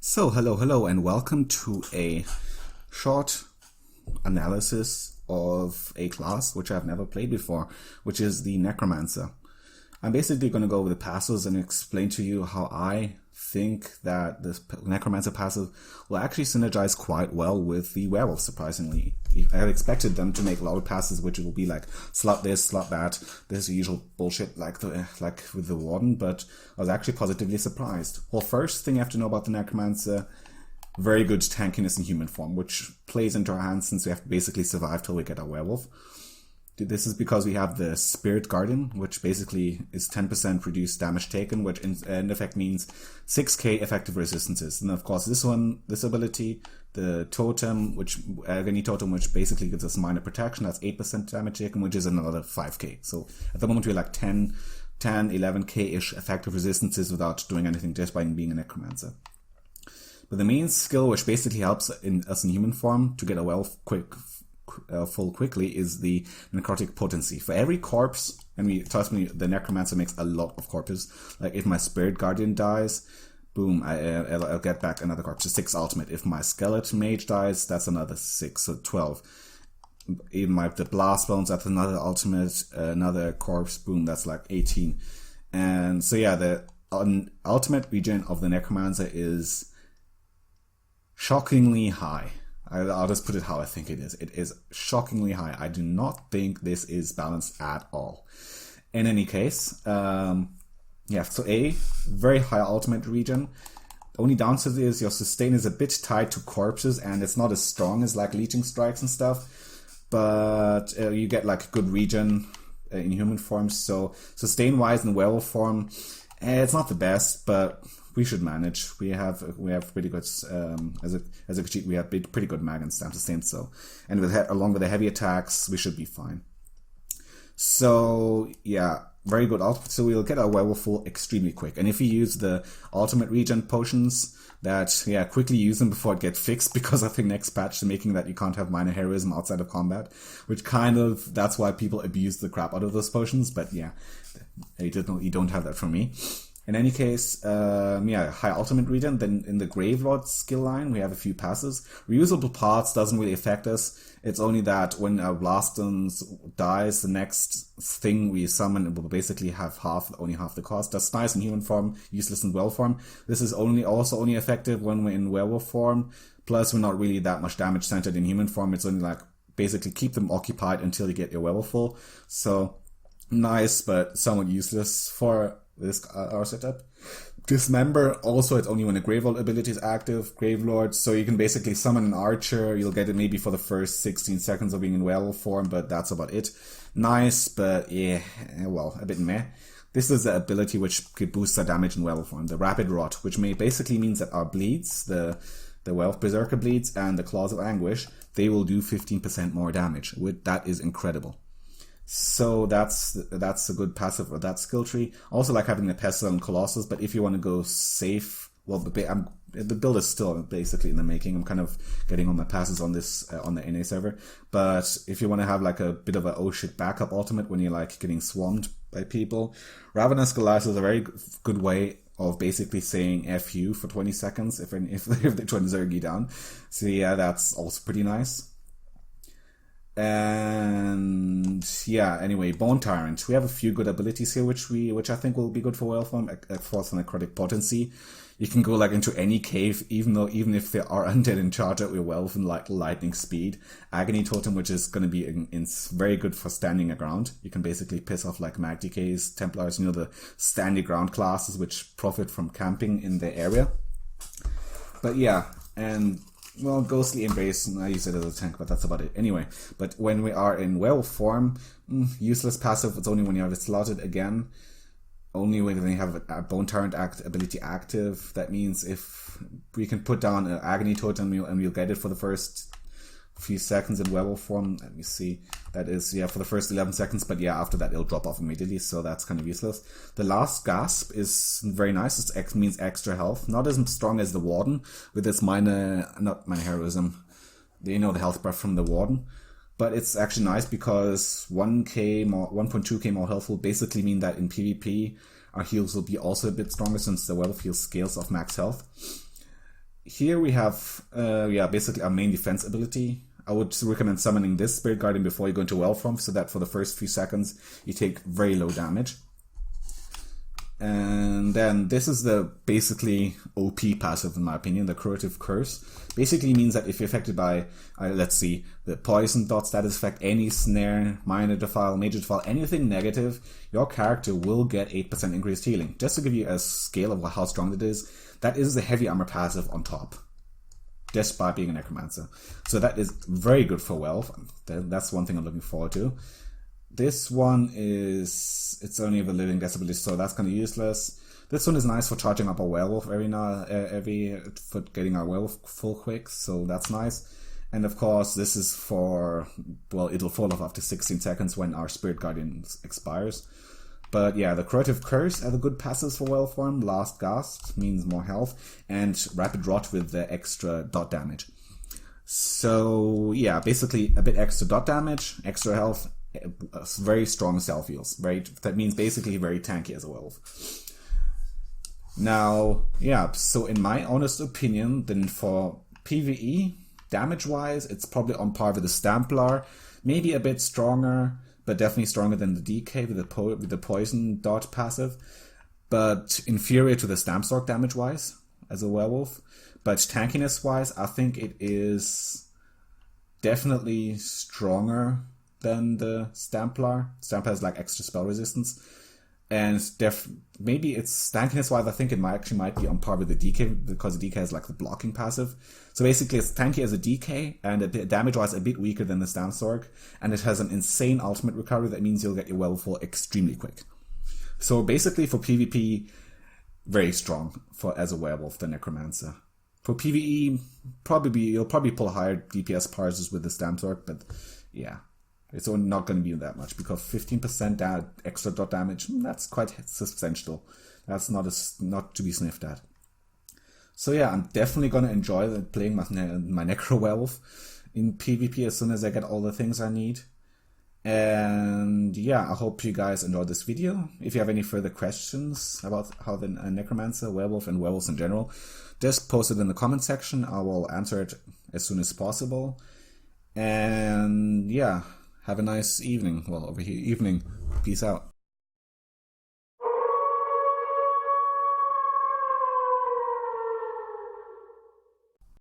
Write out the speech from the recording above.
So, hello, and welcome to a short analysis of a class which I've never played before, which is the necromancer. I'm basically going to go over the passives and explain to you how I think that this necromancer passive will actually synergize quite well with the werewolf, surprisingly. I had expected them to make a lot of passes which will be like slot this, slot that, this usual bullshit like with the warden, but I was actually positively surprised. Well, first thing you have to know about the necromancer, very good tankiness in human form, which plays into our hands since we have to basically survive till we get our werewolf. This is because we have the Spirit Guardian, which basically is 10% reduced damage taken, which in effect means 6k effective resistances. And of course this ability, the Totem, which Agony Totem, which basically gives us minor protection, that's 8% damage taken, which is another 5k. So at the moment we're like 11k-ish effective resistances without doing anything, just by being a necromancer. But the main skill, which basically helps us in human form to get a werewolf full quickly, is the necrotic potency. For every corpse, and trust me, the necromancer makes a lot of corpses. Like if my Spirit Guardian dies, boom, I'll get back another corpse, so 6 ultimate. If my Skeleton Mage dies, that's another 6, so 12. Even the Blast Bones, that's another ultimate, another corpse, boom, that's like 18. And so yeah, the ultimate regen of the necromancer is shockingly high. I'll just put it how I think it is. It is shockingly high. I do not think this is balanced at all. In any case, yeah, so very high ultimate regen. The only downside is your sustain is a bit tied to corpses and it's not as strong as like leeching strikes and stuff. But you get like good regen in human form. So sustain wise in werewolf form, it's not the best, but we should manage. We have pretty good as a cheat. We have pretty good mag and stamp sustain. So, and along with the heavy attacks, we should be fine. So yeah, very good ultimate. So we'll get our werewolf full extremely quick. And if you use the ultimate regen potions, quickly use them before it gets fixed, because I think next patch they're making that you can't have minor heroism outside of combat, which that's why people abuse the crap out of those potions. But yeah, you don't have that from me. In any case, high ultimate regen. Then in the Gravelord skill line, we have a few passes. Reusable parts doesn't really affect us. It's only that when our Blastons dies, the next thing we summon will basically have only half the cost. That's nice in human form, useless in werewolf form. This is also only effective when we're in werewolf form. Plus, we're not really that much damage centered in human form. It's only like basically keep them occupied until you get your werewolf full. So nice, but somewhat useless for this our setup. Dismember, also it's only when a Gravelord ability is active, Gravelord, so you can basically summon an archer. You'll get it maybe for the first 16 seconds of being in werewolf form, but that's about it. Nice, but yeah, well, a bit meh. This is the ability which could boost our damage in werewolf form, the Rapid Rot, which basically means that our bleeds, the Werewolf Berserker bleeds and the Claws of Anguish, they will do 15% more damage. That is incredible. So that's a good passive of that skill tree. Also like having the Pestle and Colossus, but if you want to go safe, well, the build is still basically in the making. I'm kind of getting on my passes on this on the NA server. But if you want to have like a bit of a oh shit backup ultimate when you're like getting swarmed by people, Ravenous Goliath is a very good way of basically saying F you for 20 seconds if they try to zerg you down. So yeah, that's also pretty nice. And yeah, anyway, Bone Tyrant. We have a few good abilities here, which I think will be good for werewolf form. Force and necrotic potency. You can go like into any cave, even if there are undead in charge at your werewolf in like lightning speed. Agony Totem, which is going to be very good for standing aground. You can basically piss off like Mag DKs, Templars, the standing ground classes which profit from camping in the area. But yeah, and well, Ghostly Embrace, I use it as a tank, but that's about it. Anyway, but when we are in werewolf form, useless passive, it's only when you have it slotted again. Only when they have a Bone Tyrant ability active. That means if we can put down an Agony Totem and we'll get it for the first few seconds in werewolf form. Let me see. That is, yeah, for the first 11 seconds, but yeah, after that it'll drop off immediately, so that's kind of useless. The Last Gasp is very nice. It means extra health. Not as strong as the Warden, with its not minor heroism. The health buff from the Warden. But it's actually nice because 1.2k more health will basically mean that in PvP, our heals will be also a bit stronger since the werewolf heals scales of max health. here we have, basically our main defense ability. I would recommend summoning this Spirit Guardian before you go into Werewolf form, so that for the first few seconds you take very low damage. And then this is the basically OP passive in my opinion, the Curative Curse. Basically means that if you're affected by, let's see, the poison dot status effect, any snare, minor defile, major defile, anything negative, your character will get 8% increased healing. Just to give you a scale of how strong it is, that is the heavy armor passive on top, just by being a necromancer. So that is very good for Werewolf. That's one thing I'm looking forward to. This one is, it's only the living disability, so that's kind of useless. This one is nice for charging up a werewolf for getting our werewolf full quick, so that's nice. And of course, this is for, well, it'll fall off after 16 seconds when our Spirit Guardian expires. But yeah, the Curative Curse are the good passives for werewolf form. Last Gasp means more health, and Rapid Rot with the extra dot damage. So yeah, basically a bit extra dot damage, extra health, very strong self heals. That means basically very tanky as a werewolf. Now, yeah, so in my honest opinion, then for PvE, damage wise, it's probably on par with the Stamplar, maybe a bit stronger, but definitely stronger than the DK with the poison dot passive, but inferior to the Stampstork damage wise as a werewolf. But tankiness wise, I think it is definitely stronger than the Stamplar. Stamplar has like extra spell resistance, and maybe it's tankiness wise. I think it might be on par with the DK, because the DK has like the blocking passive. So basically, it's tanky as a DK, and damage wise a bit weaker than the Stampstork, and it has an insane ultimate recovery. That means you'll get your werewolf full extremely quick. So basically, for PvP, very strong as a werewolf, the necromancer. For PvE, you'll probably pull higher DPS parses with the Stampstork, but yeah. It's not going to be that much, because 15% extra dot damage, that's quite substantial. That's not to be sniffed at. So yeah, I'm definitely going to enjoy playing my necro werewolf in PvP as soon as I get all the things I need. And yeah, I hope you guys enjoyed this video. If you have any further questions about how the necromancer, werewolf, and werewolves in general, just post it in the comment section. I will answer it as soon as possible. And yeah, have a nice evening. Well, over here, evening. Peace out.